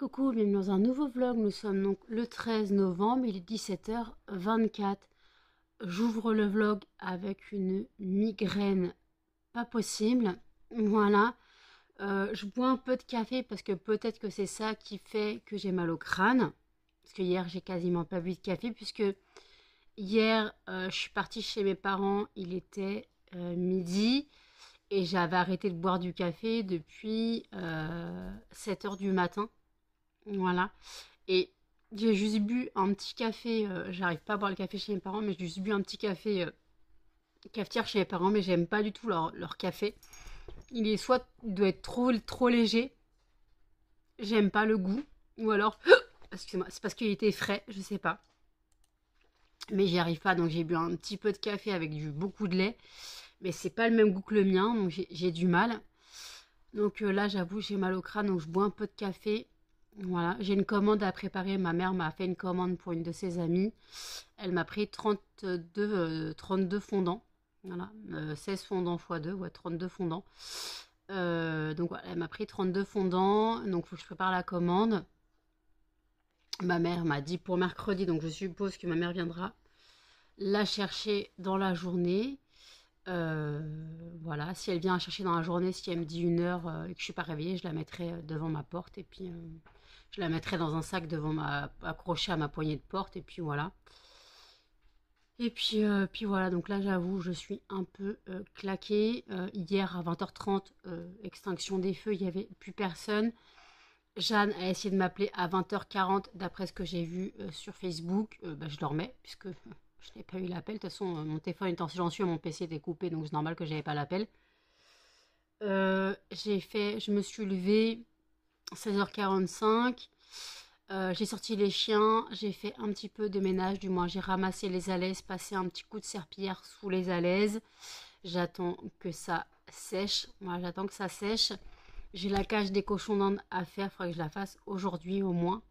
coucou, bienvenue dans un nouveau vlog. Nous sommes donc le 13 novembre, il est 17h24. J'ouvre le vlog avec une migraine pas possible. Voilà. Je bois un peu de café parce que peut-être que c'est ça qui fait que j'ai mal au crâne. Parce que hier, j'ai quasiment pas bu de café puisque hier, je suis partie chez mes parents, il était midi. Et j'avais arrêté de boire du café depuis 7h du matin. Voilà. Et j'ai juste bu un petit café. J'arrive pas à boire le café chez mes parents, mais j'ai juste bu un petit café cafetière chez mes parents. Mais j'aime pas du tout leur café. Il doit être trop léger. J'aime pas le goût. Ou alors, excusez-moi, c'est parce qu'il était frais, je sais pas. Mais j'y arrive pas, donc j'ai bu un petit peu de café avec beaucoup de lait. Mais c'est pas le même goût que le mien, donc j'ai du mal. Donc là, j'avoue, j'ai mal au crâne, donc je bois un peu de café. Voilà, j'ai une commande à préparer. Ma mère m'a fait une commande pour une de ses amies. Elle m'a pris 32 fondants. Voilà, 16 fondants x 2, ouais, 32 fondants. Donc voilà, elle m'a pris 32 fondants. Donc il faut que je prépare la commande. Ma mère m'a dit pour mercredi, donc je suppose que ma mère viendra la chercher dans la journée. Voilà, si elle vient la chercher dans la journée, si elle me dit 1 heure et que je suis pas réveillée, je la mettrai devant ma porte et puis je la mettrai dans un sac accroché à ma poignée de porte et puis voilà. Et puis voilà, donc là j'avoue, je suis un peu claquée. Hier à 20h30, extinction des feux, il n'y avait plus personne. Jeanne a essayé de m'appeler à 20h40, d'après ce que j'ai vu sur Facebook. Je dormais, puisque je n'ai pas eu l'appel. De toute façon, mon téléphone était en silencieux, mon PC était coupé, donc c'est normal que j'avais pas l'appel. Je me suis levée 16h45. J'ai sorti les chiens, j'ai fait un petit peu de ménage, du moins j'ai ramassé les alaises, passé un petit coup de serpillière sous les alaises. J'attends que ça sèche. Moi, j'attends que ça sèche. J'ai la cage des cochons d'Inde à faire, il faudrait que je la fasse aujourd'hui au moins.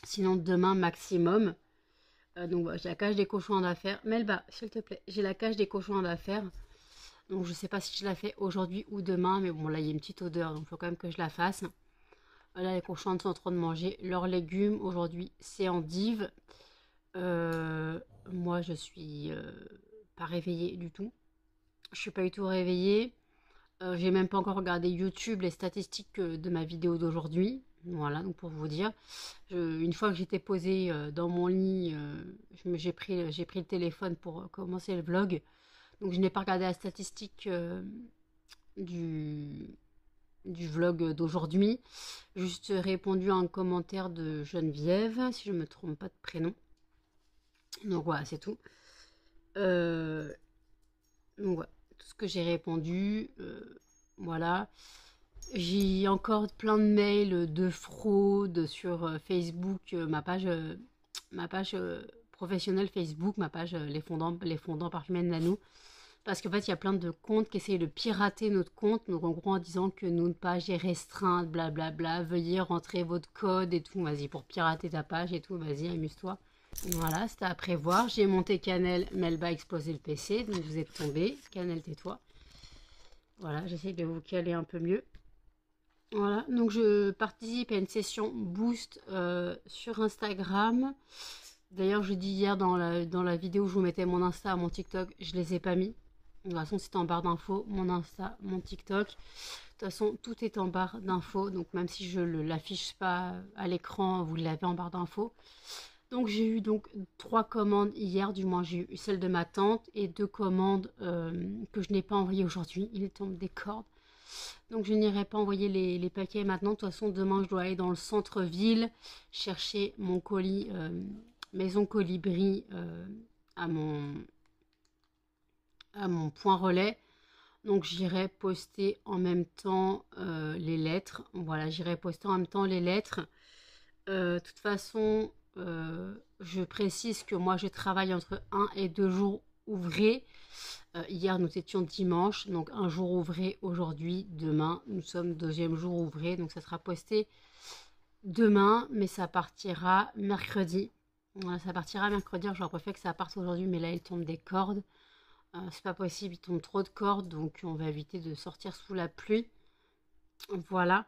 Sinon demain maximum. Donc voilà, j'ai la cage des cochons d'Inde à faire. Melba, s'il te plaît, j'ai la cage des cochons d'Inde à faire. Donc je sais pas si je la fais aujourd'hui ou demain, mais bon là il y a une petite odeur, donc il faut quand même que je la fasse. Là les cochons d'Inde sont en train de manger leurs légumes. Aujourd'hui c'est endive. Moi je suis pas réveillée du tout. Je suis pas du tout réveillée. J'ai même pas encore regardé YouTube, les statistiques de ma vidéo d'aujourd'hui. Voilà, donc pour vous dire. Une fois que j'étais posée dans mon lit, j'ai pris le téléphone pour commencer le vlog. Donc je n'ai pas regardé la statistique du, du vlog d'aujourd'hui. Juste répondu à un commentaire de Geneviève, si je ne me trompe pas de prénom. Donc voilà, c'est tout. Donc voilà, tout ce que j'ai répondu. Voilà. J'ai encore plein de mails de fraude sur Facebook, ma page professionnelle Facebook, ma page les fondants parfumés de Nanou. Parce qu'en fait, il y a plein de comptes qui essayent de pirater notre compte. Donc en gros, en disant que notre page est restreinte, blablabla, veuillez rentrer votre code et tout. Vas-y, pour pirater ta page et tout, vas-y, amuse-toi. Voilà, c'était à prévoir. J'ai monté Canel, mais elle va exploser le PC. Donc vous êtes tombé. Canel, tais-toi. Voilà, j'essaie de vous caler un peu mieux. Voilà, donc je participe à une session boost sur Instagram. D'ailleurs, je dis hier dans la vidéo où je vous mettais mon Insta, mon TikTok, je les ai pas mis. De toute façon, c'était en barre d'infos, mon Insta, mon TikTok. De toute façon, tout est en barre d'infos, donc même si je ne l'affiche pas à l'écran, vous l'avez en barre d'infos. Donc j'ai eu donc 3 commandes hier, du moins j'ai eu celle de ma tante et 2 commandes que je n'ai pas envoyées aujourd'hui. Il tombe des cordes. Donc je n'irai pas envoyer les paquets maintenant. De toute façon, demain, je dois aller dans le centre-ville chercher mon colis Maison Colibri à mon point relais. Donc j'irai poster en même temps les lettres. Voilà, j'irai poster en même temps les lettres. De toute façon, je précise que moi, je travaille entre 1 et 2 jours ouvrés. Hier, nous étions dimanche, donc un jour ouvré aujourd'hui. Demain, nous sommes 2e jour ouvré, donc ça sera posté demain, mais ça partira mercredi. Voilà, ça partira mercredi. J'aurais préféré que ça parte aujourd'hui, mais là, il tombe des cordes. C'est pas possible, il tombe trop de cordes, donc on va éviter de sortir sous la pluie. Voilà.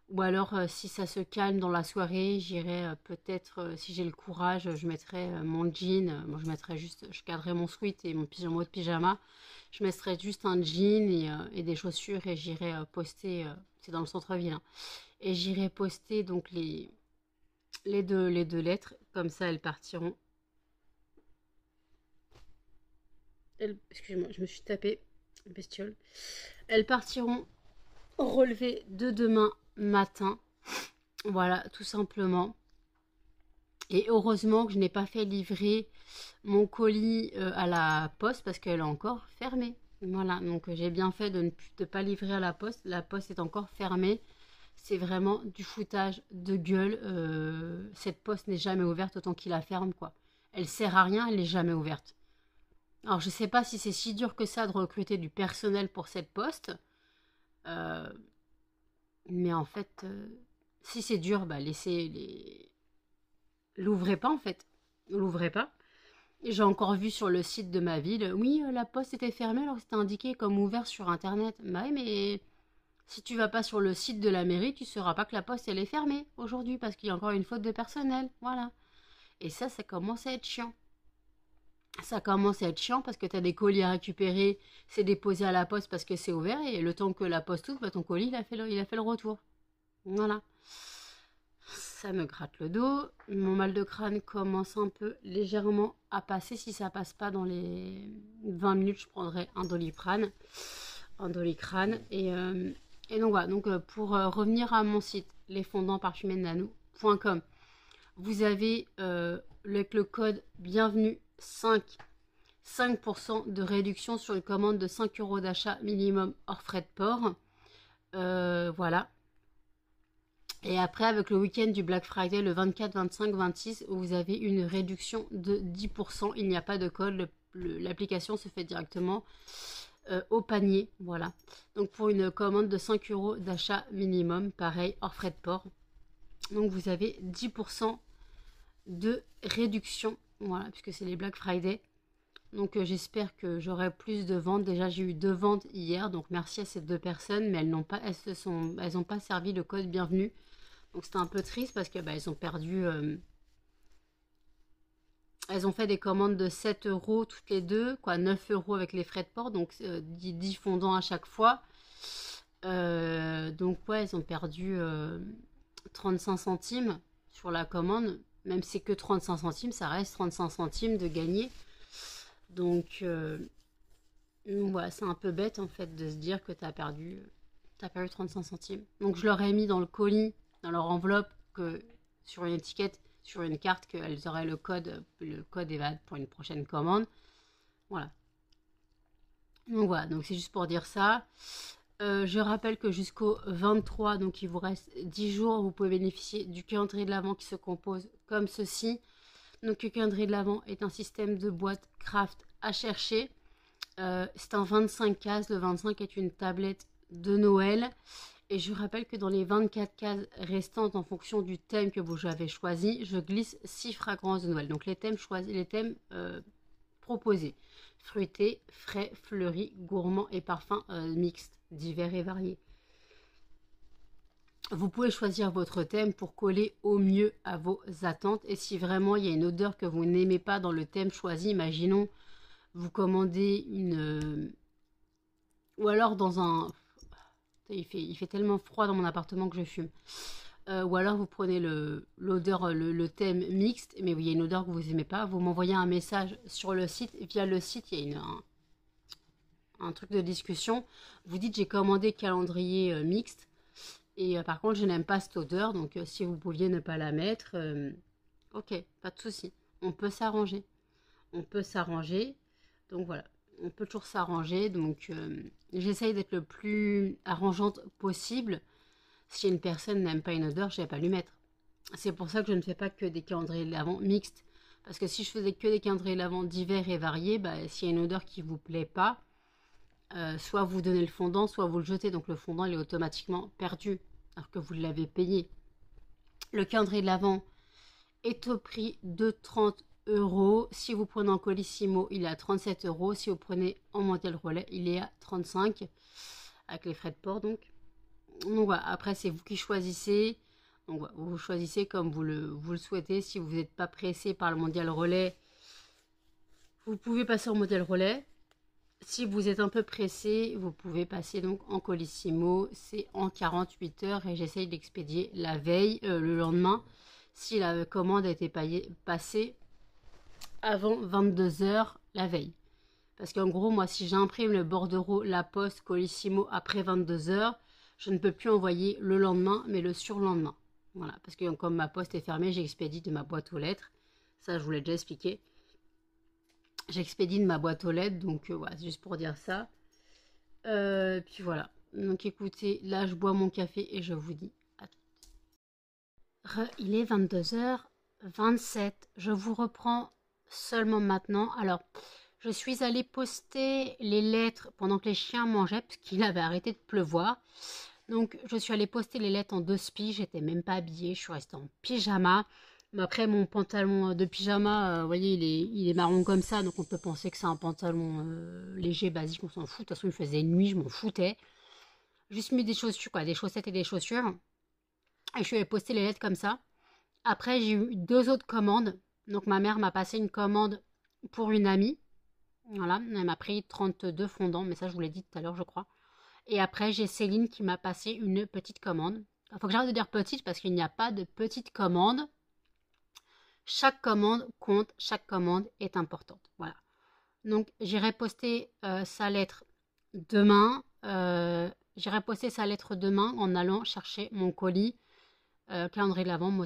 Ou alors, si ça se calme dans la soirée, j'irai peut-être, si j'ai le courage, je mettrai mon jean. Moi, je mettrai juste, je garderai mon sweat et mon pyjama de pyjama. Je mettrai juste un jean et des chaussures et j'irai poster. C'est dans le centre-ville, hein. Et j'irai poster donc les deux lettres. Comme ça, elles partiront. Excusez-moi, je me suis tapé bestiole. Elles partiront relevées de demain matin. Voilà, tout simplement. Et heureusement que je n'ai pas fait livrer mon colis à la poste parce qu'elle est encore fermée. Voilà, donc j'ai bien fait de ne pas livrer à la poste. La poste est encore fermée. C'est vraiment du foutage de gueule. Cette poste n'est jamais ouverte autant qu'il la ferme, quoi. Elle sert à rien, elle n'est jamais ouverte. Alors je sais pas si c'est si dur que ça de recruter du personnel pour cette poste. Euh, mais en fait, si c'est dur, bah laissez les... L'ouvrez pas en fait. L'ouvrez pas. J'ai encore vu sur le site de ma ville, oui, la poste était fermée alors que c'était indiqué comme ouvert sur internet. Bah oui, mais si tu vas pas sur le site de la mairie, tu sauras pas que la poste elle est fermée aujourd'hui parce qu'il y a encore une faute de personnel. Voilà. Et ça commence à être chiant. Ça commence à être chiant parce que tu as des colis à récupérer, c'est déposé à la poste parce que c'est ouvert et le temps que la poste ouvre, bah, ton colis il a fait le retour. Voilà. Ça me gratte le dos. Mon mal de crâne commence un peu légèrement à passer. Si ça passe pas dans les 20 minutes, je prendrai un Doliprane. Un Doliprane. Et donc voilà. Donc pour revenir à mon site, lesfondantparfumés.nano.com, vous avez avec le code bienvenue 5% de réduction sur une commande de 5 € d'achat minimum hors frais de port. Voilà. Et après, avec le week-end du Black Friday, le 24, 25, 26, vous avez une réduction de 10%. Il n'y a pas de code. L'application se fait directement au panier. Voilà. Donc, pour une commande de 5 € d'achat minimum, pareil, hors frais de port. Donc, vous avez 10% de réduction. Voilà, puisque c'est les Black Friday. Donc, j'espère que j'aurai plus de ventes. Déjà, j'ai eu 2 ventes hier. Donc, merci à ces 2 personnes. Mais elles n'ont pas servi le code bienvenue. Donc c'était un peu triste parce que elles ont perdu. Elles ont fait des commandes de 7 € toutes les deux, quoi, 9 € avec les frais de port, donc 10 fondants à chaque fois. Donc ouais, elles ont perdu 35 centimes sur la commande. Même si c'est que 35 centimes, ça reste 35 centimes de gagner. Donc ouais, c'est un peu bête en fait de se dire que t'as perdu 35 centimes. Donc je leur ai mis dans le colis, dans leur enveloppe, que sur une étiquette, sur une carte, qu'elles auraient le code est valable pour une prochaine commande. Voilà. Donc voilà, donc c'est juste pour dire ça. Je rappelle que jusqu'au 23, donc il vous reste 10 jours, vous pouvez bénéficier du calendrier de l'Avent qui se compose comme ceci. Donc le calendrier de l'Avent est un système de boîte craft à chercher. C'est un 25 cases. Le 25 est une tablette de Noël. Et je rappelle que dans les 24 cases restantes, en fonction du thème que vous avez choisi, je glisse 6 fragrances de Noël. Donc les thèmes proposés: fruité, frais, fleuri, gourmand et parfums mixtes, divers et variés. Vous pouvez choisir votre thème pour coller au mieux à vos attentes. Et si vraiment il y a une odeur que vous n'aimez pas dans le thème choisi, imaginons vous commandez une... ou alors dans un... Il fait tellement froid dans mon appartement que je fume. Ou alors vous prenez l'odeur, le thème mixte, mais il y a une odeur que vous n'aimez pas, vous m'envoyez un message sur le site. Et via le site, il y a un truc de discussion. Vous dites: j'ai commandé calendrier mixte. Et par contre, je n'aime pas cette odeur, donc si vous pouviez ne pas la mettre, ok, pas de souci. On peut s'arranger. On peut s'arranger. Donc voilà, on peut toujours s'arranger. Donc j'essaye d'être le plus arrangeante possible. Si une personne n'aime pas une odeur, je ne vais pas lui mettre. C'est pour ça que je ne fais pas que des calendriers de l'Avent mixtes. Parce que si je faisais que des calendriers de l'Avent divers et variés, s'il y a une odeur qui ne vous plaît pas, soit vous donnez le fondant, soit vous le jetez. Donc le fondant, il est automatiquement perdu, alors que vous l'avez payé. Le calendrier de l'Avent est au prix de 30 €. Si vous prenez en colissimo, il est à 37 €. Si vous prenez en mondial relais, il est à 35 € avec les frais de port. Donc Donc voilà, après c'est vous qui choisissez. Donc voilà, vous choisissez comme vous le souhaitez. Si vous n'êtes pas pressé par le mondial relais, vous pouvez passer au mondial relais. Si vous êtes un peu pressé, vous pouvez passer donc en colissimo. C'est en 48 heures et j'essaye d'expédier la veille, le lendemain, si la commande a été passée avant 22 heures la veille. Parce qu'en gros, moi, si j'imprime le bordereau, la poste, colissimo après 22 heures, je ne peux plus envoyer le lendemain, mais le surlendemain. Voilà, parce que comme ma poste est fermée, j'expédie de ma boîte aux lettres. Ça, je vous l'ai déjà expliqué. J'expédie de ma boîte aux lettres, donc voilà, c'est juste pour dire ça. Puis voilà. Donc écoutez, là, je bois mon café et je vous dis à tout. Il est 22h27. Je vous reprends seulement maintenant. Alors, je suis allée poster les lettres pendant que les chiens mangeaient, parce qu'il avait arrêté de pleuvoir. Donc, je suis allée poster les lettres en 2 spies. J'étais même pas habillée. Je suis restée en pyjama. Mais après, mon pantalon de pyjama, vous voyez, il est marron comme ça. Donc, on peut penser que c'est un pantalon léger, basique. On s'en fout. De toute façon, il faisait nuit. Je m'en foutais. Juste mis des chaussures, quoi. Des chaussettes et des chaussures. Et je suis allée poster les lettres comme ça. Après, j'ai eu 2 autres commandes. Donc, ma mère m'a passé une commande pour une amie. Voilà, elle m'a pris 32 fondants, mais ça je vous l'ai dit tout à l'heure je crois. Et après j'ai Céline qui m'a passé une petite commande. Il faut que j'arrête de dire petite parce qu'il n'y a pas de petite commande. Chaque commande compte, chaque commande est importante. Voilà. Donc j'irai poster sa lettre demain. J'irai poster sa lettre demain en allant chercher mon colis. Calendrier de l'Avent,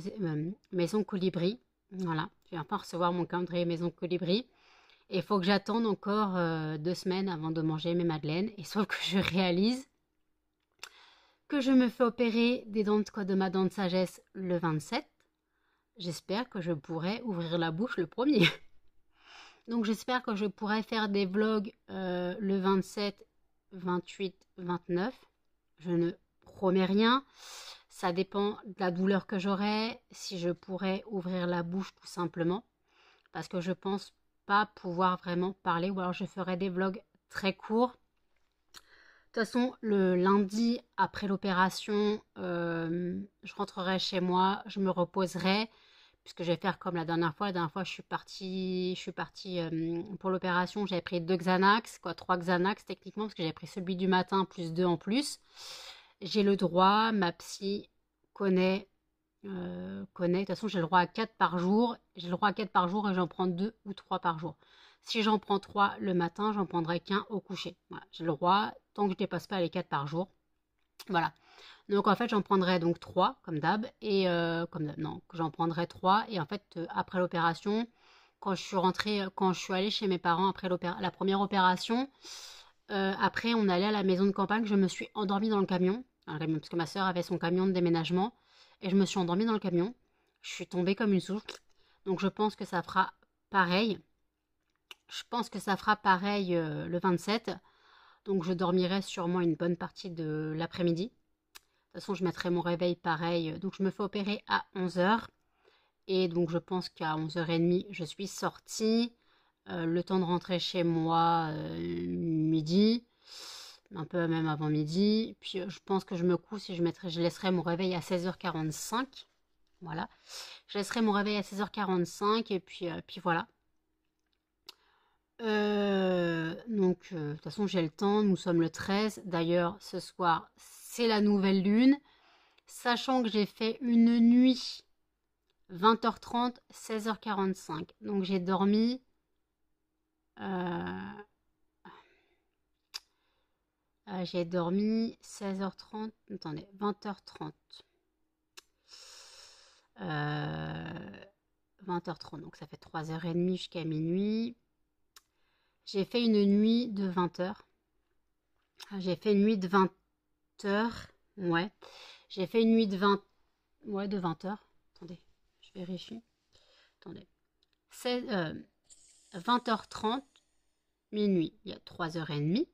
Maison Colibri. Voilà, je vais enfin recevoir mon calendrier Maison Colibri. Et il faut que j'attende encore 2 semaines avant de manger mes madeleines. Et sauf que je réalise que je me fais opérer des dents de ma dent de sagesse le 27. J'espère que je pourrai ouvrir la bouche le 1er. Donc j'espère que je pourrai faire des vlogs le 27, 28, 29. Je ne promets rien. Ça dépend de la douleur que j'aurai, si je pourrai ouvrir la bouche tout simplement. Parce que je pense pas pouvoir vraiment parler, ou alors je ferai des vlogs très courts. De toute façon, le lundi après l'opération, je rentrerai chez moi, je me reposerai, puisque je vais faire comme la dernière fois. La dernière fois, je suis partie pour l'opération, j'avais pris 2 Xanax, 3 Xanax techniquement, parce que j'avais pris celui du matin plus 2 en plus. J'ai le droit, ma psy connaît. De toute façon, j'ai le droit à 4 par jour. J'ai le droit à 4 par jour et j'en prends 2 ou 3 par jour. Si j'en prends 3 le matin, j'en prendrai qu'un au coucher. Voilà, j'ai le droit tant que je ne dépasse pas les 4 par jour. Voilà. Donc en fait, j'en prendrai donc 3 comme d'hab. Et non, j'en prendrai 3. Et en fait, après l'opération, quand je suis rentrée, quand je suis allée chez mes parents après la première opération, après on allait à la maison de campagne, je me suis endormie dans le camion. Parce que ma soeur avait son camion de déménagement. Et je me suis endormie dans le camion. Je suis tombée comme une souche. Donc je pense que ça fera pareil. Je pense que ça fera pareil le 27. Donc je dormirai sûrement une bonne partie de l'après-midi. De toute façon, je mettrai mon réveil pareil. Donc je me fais opérer à 11h. Et donc je pense qu'à 11h30, je suis sortie. Le temps de rentrer chez moi midi. Un peu même avant midi. Puis je pense que je me couche et je laisserai mon réveil à 16h45. Voilà. Je laisserai mon réveil à 16h45 et puis voilà. Donc, de toute façon, j'ai le temps. Nous sommes le 13. D'ailleurs, ce soir, c'est la nouvelle lune. Sachant que j'ai fait une nuit 20h30, 16h45. Donc, j'ai dormi... j'ai dormi 16h30, attendez, 20h30. 20h30, donc ça fait 3h30 jusqu'à minuit. J'ai fait une nuit de 20h. J'ai fait une nuit de 20h. Ouais. J'ai fait une nuit de 20... Ouais, de 20h. Attendez, je vérifie. Attendez. 20h30, minuit. Il y a 3h30.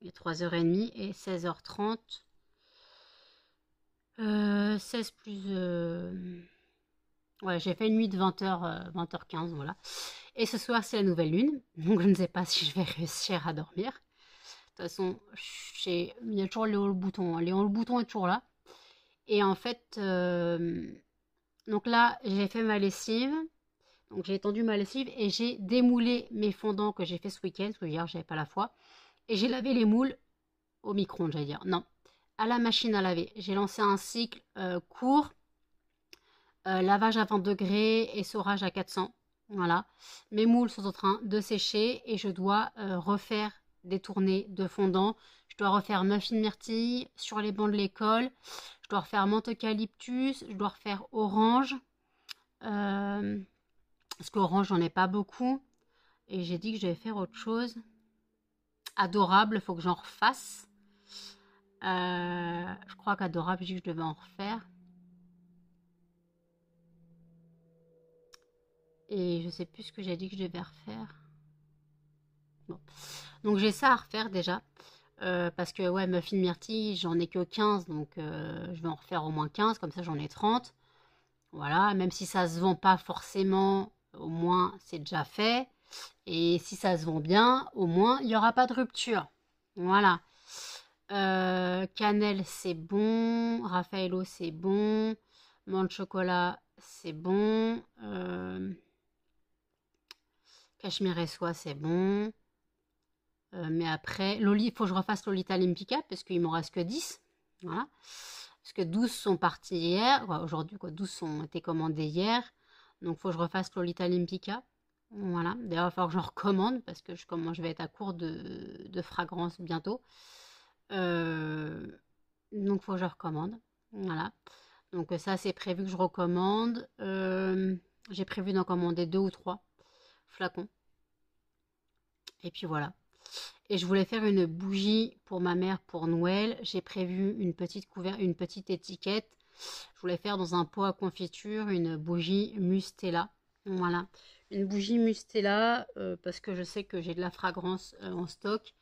Il y a 3h30 et 16h30. 16 plus... Ouais, j'ai fait une nuit de 20h, 20h15, voilà. Et ce soir, c'est la nouvelle lune. Donc, je ne sais pas si je vais réussir à dormir. De toute façon, il y a toujours Léon le bouton. Hein. Léon le bouton est toujours là. Et en fait, donc là, j'ai fait ma lessive. Donc, j'ai étendu ma lessive et j'ai démoulé mes fondants que j'ai fait ce week-end. Parce que hier, j'avais pas la foi. Et j'ai lavé les moules au micro-ondes, j'allais dire. Non, à la machine à laver. J'ai lancé un cycle court. Lavage à 20 degrés, essorage à 400. Voilà. Mes moules sont en train de sécher et je dois refaire des tournées de fondant. Je dois refaire muffin myrtille sur les bancs de l'école. Je dois refaire menthe eucalyptus. Je dois refaire orange. Parce qu'orange, j'en ai pas beaucoup. Et j'ai dit que je vais faire autre chose. Adorable, il faut que j'en refasse. Je crois qu'adorable, j'ai dit que je devais en refaire. Et je sais plus ce que j'ai dit que je devais refaire. Bon. Donc j'ai ça à refaire déjà. Parce que ouais, muffin myrtille, j'en ai que 15. Donc je vais en refaire au moins 15. Comme ça j'en ai 30. Voilà. Même si ça se vend pas forcément, au moins c'est déjà fait. Et si ça se vend bien, au moins il n'y aura pas de rupture. Voilà. Cannelle c'est bon. Raffaello c'est bon. Menthe chocolat c'est bon. Cachemire et soie, c'est bon. Mais après, il faut que je refasse Lolita Olympica parce qu'il m'en reste que 10. Voilà. Parce que 12 sont partis hier. Ouais, aujourd'hui, quoi. 12 ont été commandés hier. Donc, il faut que je refasse Lolita Olympica. Voilà. D'ailleurs, il va falloir que j'en recommande parce que je vais être à court de fragrance bientôt. Donc, il faut que je recommande. Voilà. Donc, ça, c'est prévu que je recommande. J'ai prévu d'en commander 2 ou 3 flacons. Et puis voilà. Et je voulais faire une bougie pour ma mère pour Noël. J'ai prévu une petite étiquette. Je voulais faire dans un pot à confiture une bougie Mustela. Voilà. Une bougie Mustela parce que je sais que j'ai de la fragrance en stock.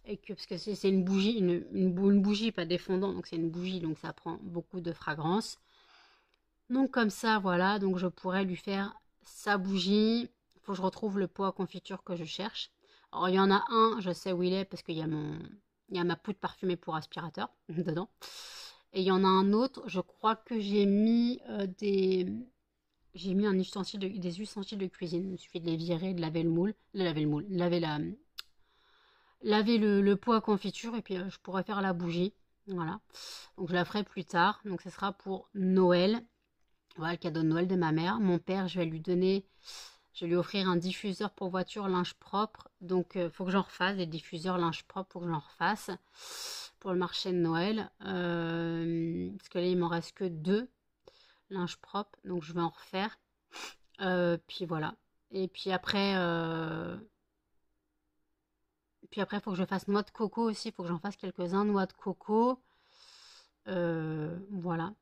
Et que, parce que c'est une bougie, une bougie, pas des fondants, donc c'est une bougie, donc ça prend beaucoup de fragrance. Donc comme ça, voilà, donc je pourrais lui faire sa bougie. Il faut que je retrouve le pot à confiture que je cherche. Alors il y en a un, je sais où il est parce qu'il y a ma poudre parfumée pour aspirateur dedans. Et il y en a un autre, je crois que j'ai mis j'ai mis des ustensiles de cuisine. Il me suffit de les virer, de laver le moule, laver le pot à confiture et puis je pourrais faire la bougie. Voilà. Donc je la ferai plus tard. Donc ce sera pour Noël. Voilà le cadeau de Noël de ma mère. Mon père, je vais lui offrir un diffuseur pour voiture linge propre. Donc, il faut que j'en refasse des diffuseurs linge propre. Faut que j'en refasse pour le marché de Noël. Parce que là, il m'en reste que 2 linge propre. Donc, je vais en refaire. Puis voilà. Et puis après, il faut que je fasse noix de coco aussi. Il faut que j'en fasse quelques-uns. Noix de coco. Voilà.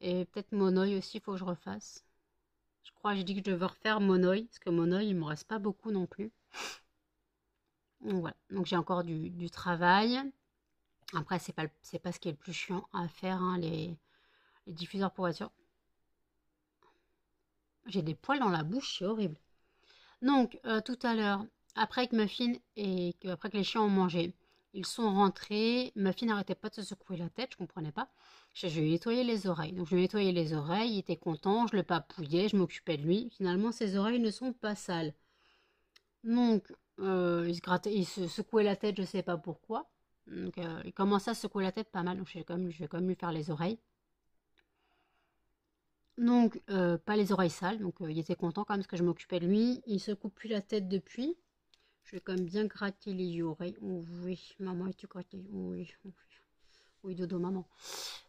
Et peut-être Monoï aussi, il faut que je refasse. Je crois que j'ai dit que je devais refaire Monoï, parce que Monoï, il ne me reste pas beaucoup non plus. Donc voilà, donc j'ai encore du travail. Après, c'est pas ce qui est le plus chiant à faire, hein, les diffuseurs pour voiture. J'ai des poils dans la bouche, c'est horrible. Donc, tout à l'heure, après que Muffin après que les chiens ont mangé, ils sont rentrés. Muffin n'arrêtait pas de se secouer la tête, je comprenais pas. Je lui ai nettoyé les oreilles. Donc, je lui ai nettoyé les oreilles, il était content, je le papouillais, je m'occupais de lui. Finalement, ses oreilles ne sont pas sales. Donc, il se secouait la tête, je sais pas pourquoi. Donc, il commençait à se secouer la tête pas mal, donc je vais quand même lui faire les oreilles. Donc, pas les oreilles sales, donc il était content quand même parce que je m'occupais de lui. Il se coupe plus la tête depuis. Je vais quand même bien gratter les oreilles. Oh, oui, maman, es-tu gratté? Oui, oui, oui, dodo, maman.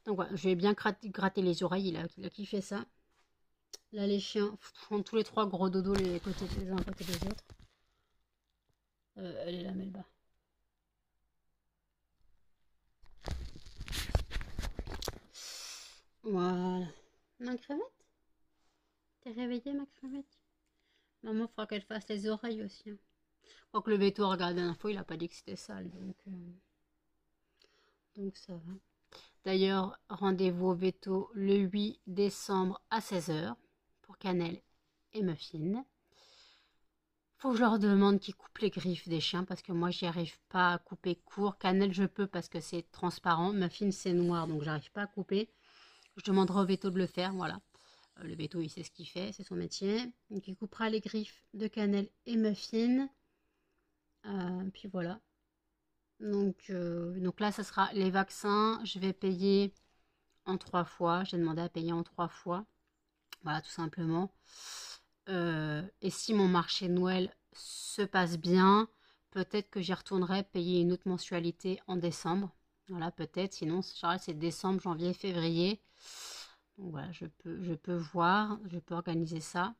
Donc voilà, je vais bien gratter les oreilles, il a kiffé ça. Là, les chiens font tous les 3 gros dodo les uns à côté des autres. Elle est là, Melba. Voilà. Ma crevette? T'es réveillée, ma crevette? Maman fera qu'elle fasse les oreilles aussi. Hein. Je crois que le veto a regardé la dernière fois, il a pas dit que c'était sale, donc ça va. D'ailleurs, rendez-vous au veto le 8 décembre à 16 h pour Cannelle et Muffin. Faut que je leur demande qu'ils coupent les griffes des chiens parce que moi, j'y arrive pas à couper court. Cannelle, je peux parce que c'est transparent. Muffin, c'est noir, donc j'arrive pas à couper. Je demanderai au veto de le faire, voilà. Le veto, il sait ce qu'il fait, c'est son métier. Donc, il coupera les griffes de Cannelle et Muffin. Puis voilà. Donc là, ça sera les vaccins. Je vais payer en 3 fois. J'ai demandé à payer en 3 fois. Voilà, tout simplement. Et si mon marché de Noël se passe bien, peut-être que j'y retournerai payer une autre mensualité en décembre. Voilà, peut-être. Sinon, c'est décembre, janvier, février. Donc voilà, je peux voir, je peux organiser ça.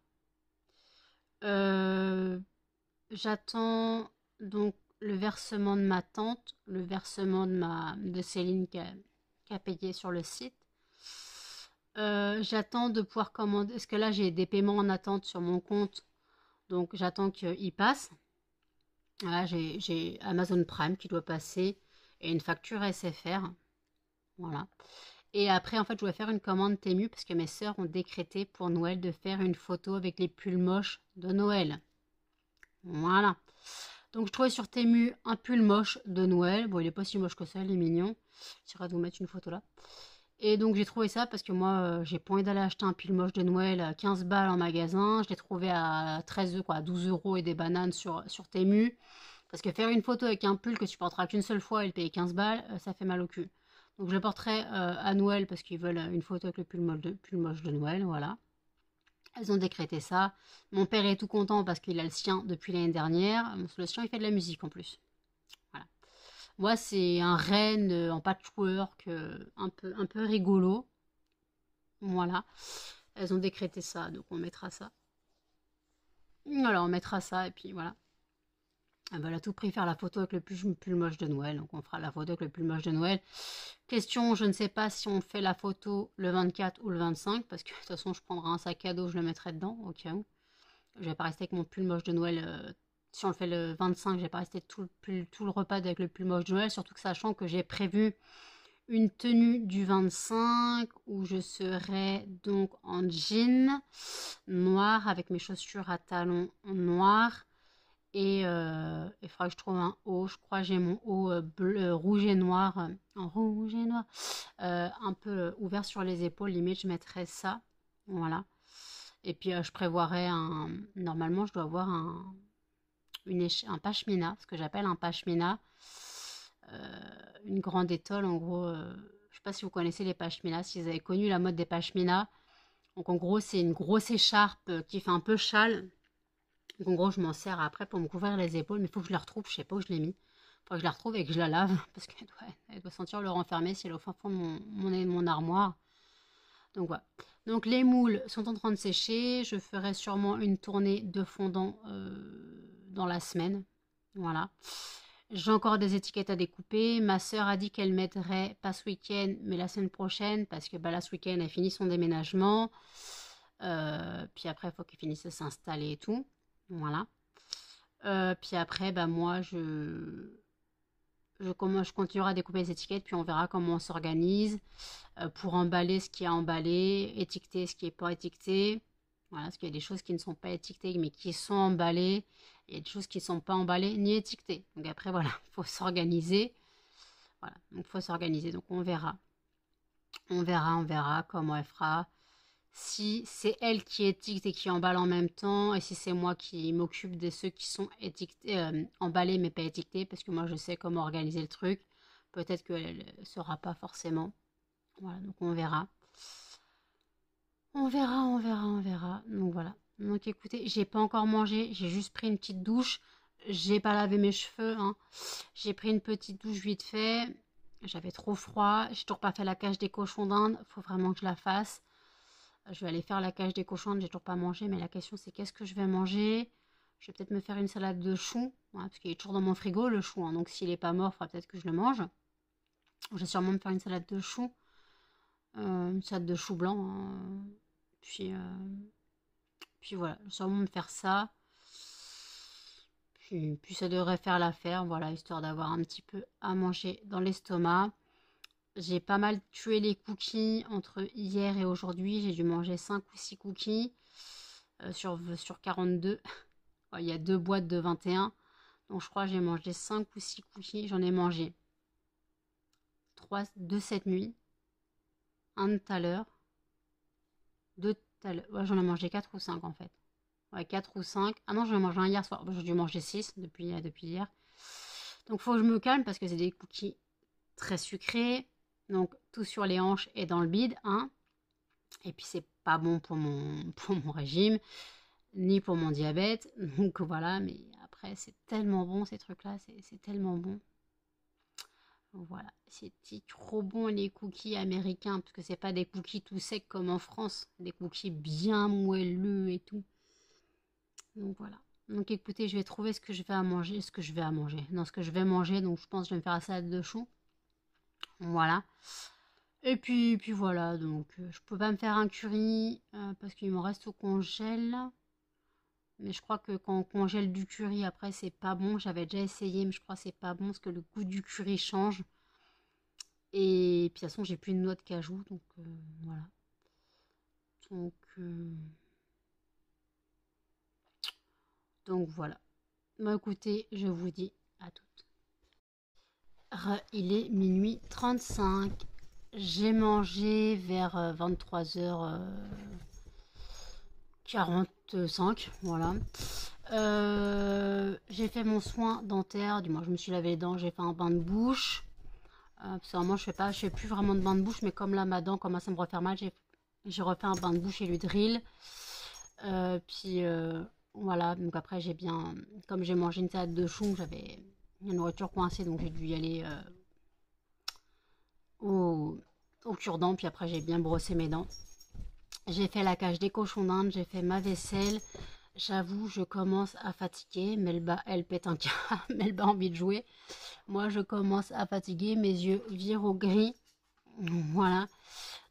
J'attends donc le versement de ma tante, le versement de Céline qui a payé sur le site. J'attends de pouvoir commander, parce que là j'ai des paiements en attente sur mon compte, donc j'attends qu'ils passent. Voilà, j'ai Amazon Prime qui doit passer et une facture SFR. Voilà. Et après, en fait, je dois faire une commande Temu parce que mes sœurs ont décrété pour Noël de faire une photo avec les pulls moches de Noël. Voilà. Donc, je trouvais sur Temu un pull moche de Noël. Bon, il est pas si moche que ça, il est mignon. J'essaierai de vous mettre une photo là. Et donc, j'ai trouvé ça parce que moi, j'ai pas envie d'aller acheter un pull moche de Noël à 15 balles en magasin. Je l'ai trouvé à 13 quoi, à 12 euros et des bananes sur Temu. Parce que faire une photo avec un pull que tu porteras qu'une seule fois et le payer 15 balles, ça fait mal au cul. Donc, je le porterai à Noël parce qu'ils veulent une photo avec le pull moche de Noël, voilà. Elles ont décrété ça. Mon père est tout content parce qu'il a le sien depuis l'année dernière. Le sien, il fait de la musique en plus. Voilà. Moi, c'est un renne en patchwork un peu rigolo. Voilà. Elles ont décrété ça, donc on mettra ça. Voilà, on mettra ça et puis voilà. Elle veut à tout prix faire la photo avec le pull moche de Noël. Donc on fera la photo avec le pull moche de Noël. Question, je ne sais pas si on fait la photo le 24 ou le 25. Parce que de toute façon, je prendrai un sac à dos, je le mettrai dedans au cas où. Je vais pas rester avec mon pull moche de Noël. Si on le fait le 25, je vais pas rester tout le repas avec le pull moche de Noël. Surtout que sachant que j'ai prévu une tenue du 25 où je serai donc en jean noir avec mes chaussures à talons noirs. Et il faudra que je trouve un haut. Je crois que j'ai mon haut bleu, rouge et noir. En rouge et noir. Un peu ouvert sur les épaules. Limite, je mettrai ça. Voilà. Et puis, je prévoirai un... Normalement, je dois avoir un pashmina. Ce que j'appelle un pashmina. Une grande étole, en gros. Je ne sais pas si vous connaissez les pashminas. Si vous avez connu la mode des pashminas. Donc, en gros, c'est une grosse écharpe qui fait un peu châle. Donc en gros, je m'en sers après pour me couvrir les épaules, mais il faut que je la retrouve. Je sais pas où je l'ai mis. Il faut que je la retrouve et que je la lave parce elle doit sentir le renfermer si elle est au fin fond de mon armoire. Donc voilà. Donc les moules sont en train de sécher. Je ferai sûrement une tournée de fondant dans la semaine. Voilà. J'ai encore des étiquettes à découper. Ma sœur a dit qu'elle mettrait pas ce week-end, mais la semaine prochaine, parce que là, ce week-end, elle finit son déménagement. Puis après, il faut qu'elle finisse de s'installer et tout. Voilà. Puis après, moi, je continuerai à découper les étiquettes, puis on verra comment on s'organise pour emballer ce qui est emballé, étiqueter ce qui n'est pas étiqueté. Voilà, parce qu'il y a des choses qui ne sont pas étiquetées, mais qui sont emballées. Il y a des choses qui ne sont pas emballées ni étiquetées. Donc après, voilà, il faut s'organiser. Voilà, donc il faut s'organiser. Donc on verra. On verra comment elle fera. Si c'est elle qui étiquette et qui emballe en même temps, et si c'est moi qui m'occupe de ceux qui sont étiquetés, emballés mais pas étiquetés, parce que moi je sais comment organiser le truc, peut-être qu'elle ne saura pas forcément. Voilà, donc on verra. On verra. Donc voilà. Donc écoutez, j'ai pas encore mangé, j'ai juste pris une petite douche. J'ai pas lavé mes cheveux, hein. J'ai pris une petite douche vite fait. J'avais trop froid. J'ai toujours pas fait la cage des cochons d'Inde. Faut vraiment que je la fasse. Je vais aller faire la cage des cochons, j'ai toujours pas mangé, mais la question c'est qu'est-ce que je vais manger. Je vais peut-être me faire une salade de chou, voilà, parce qu'il est toujours dans mon frigo le chou, hein, donc s'il est pas mort, il faudra peut-être que je le mange. Je vais sûrement me faire une salade de chou, une salade de chou blanc, hein. Puis voilà, je vais sûrement me faire ça. Puis ça devrait faire l'affaire, voilà, histoire d'avoir un petit peu à manger dans l'estomac. J'ai pas mal tué les cookies entre hier et aujourd'hui. J'ai dû manger 5 ou 6 cookies sur 42. il y a 2 boîtes de 21. Donc je crois que j'ai mangé 5 ou 6 cookies. J'en ai mangé 2 cette nuit, un tout à l'heure, 2 tout à l'heure. Ouais, j'en ai mangé 4 ou 5 en fait. Ouais, 4 ou 5. Ah non, j'en ai mangé un hier soir. J'ai dû manger 6 depuis hier. Donc faut que je me calme parce que c'est des cookies très sucrés. Donc tout sur les hanches et dans le bide, hein. Et puis c'est pas bon pour mon régime, ni pour mon diabète. Donc voilà, mais après c'est tellement bon ces trucs-là, c'est tellement bon. Voilà, c'est trop bon les cookies américains, parce que c'est pas des cookies tout secs comme en France, des cookies bien moelleux et tout. Donc voilà. Donc écoutez, je vais trouver ce que je vais manger. Non, ce que je vais manger, donc je pense que je vais me faire la salade de choux. Voilà. Et puis voilà, donc je peux pas me faire un curry parce qu'il me reste au congèle. Mais je crois que quand on congèle du curry, après c'est pas bon. J'avais déjà essayé, mais je crois que c'est pas bon parce que le goût du curry change. Et puis de toute façon, j'ai plus de noix de cajou, donc voilà. Donc, donc voilà. Bah écoutez, je vous dis à toutes. Il est minuit 35. J'ai mangé vers 23h45, voilà. J'ai fait mon soin dentaire, du moins je me suis lavé les dents, j'ai fait un bain de bouche. Parce que vraiment je fais plus vraiment de bain de bouche, mais comme là ma dent commence à me refaire mal, j'ai refait un bain de bouche et l'huile. Puis voilà, donc après j'ai bien, comme j'ai mangé une salade de chou, j'avais la nourriture coincée, donc j'ai dû y aller au cure-dent, puis après j'ai bien brossé mes dents. J'ai fait la cage des cochons d'Inde, j'ai fait ma vaisselle. J'avoue, je commence à fatiguer. Melba, elle pète un câble. Melba a envie de jouer. Moi, je commence à fatiguer. Mes yeux virent au gris. Voilà.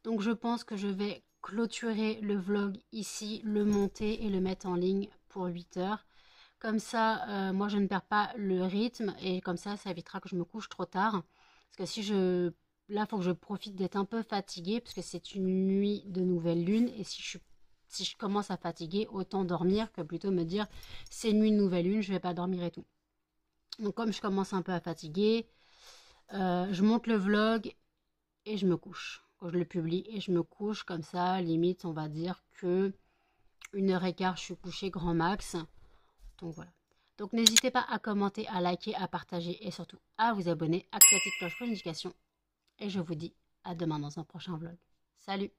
Donc, je pense que je vais clôturer le vlog ici, le monter et le mettre en ligne pour 8 heures. Comme ça, moi, je ne perds pas le rythme. Et comme ça évitera que je me couche trop tard. Parce que si je... Là, il faut que je profite d'être un peu fatiguée. Parce que c'est une nuit de nouvelle lune. Et si je commence à fatiguer, autant dormir que plutôt me dire c'est nuit de nouvelle lune, je vais pas dormir et tout. Donc comme je commence un peu à fatiguer, je monte le vlog et je me couche. Quand je le publie et je me couche comme ça, limite on va dire que 1h15 je suis couchée grand max. Donc voilà. Donc n'hésitez pas à commenter, à liker, à partager et surtout à vous abonner, activer la petite cloche pour l'indication. Et je vous dis à demain dans un prochain vlog. Salut!